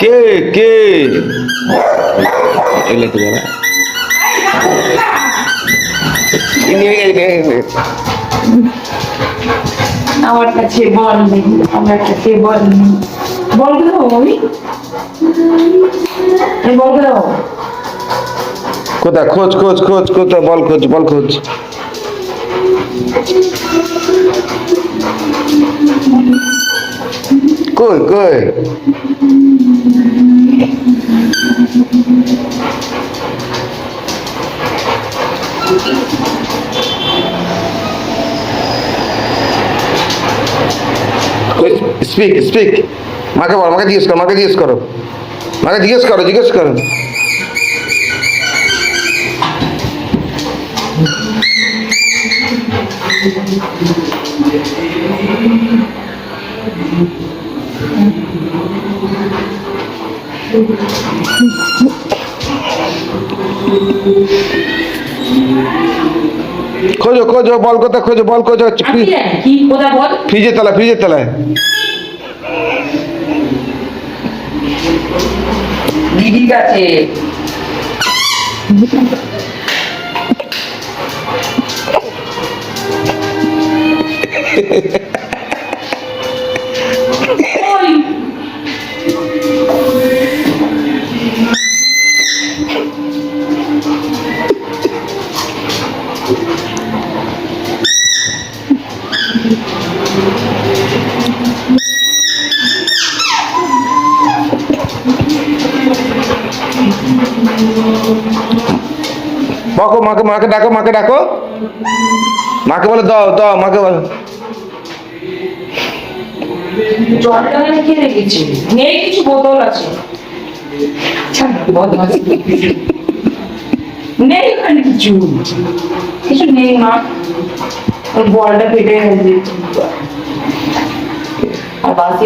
কে কে এগুলো তো যাবে আমার কাছে বল নেই, আমার কাছে বল নেই। বল দাও আমি বল দাও। কোথায় খোঁজ খোঁজ খোঁজ কোথায় বল খোঁজ বল খোঁজ কই কই স্পিক স্পিক মাকে বল মাকে জিজ্ঞেস করো মাকে জিজ্ঞেস করো মাকে জিজ্ঞেস করো জিজ্ঞেস করো খোঁজো খোঁজো বল কোথায় খোঁজো বল খোঁজো কি কোথায় বল? ফ্রিজের তলায় ফ্রিজের তলায় দিদির কাছে। বকো মাকে মাকে ডাকো মাকে ডাকো মাকে বলে দাও দাও মাকে বলো জলটা রেখে রেখেছি, নেই কিছু বোতল আছে। নেই ওখানে কিছু কিছু নেই মা, ওই বলটা পেটে আর বাসি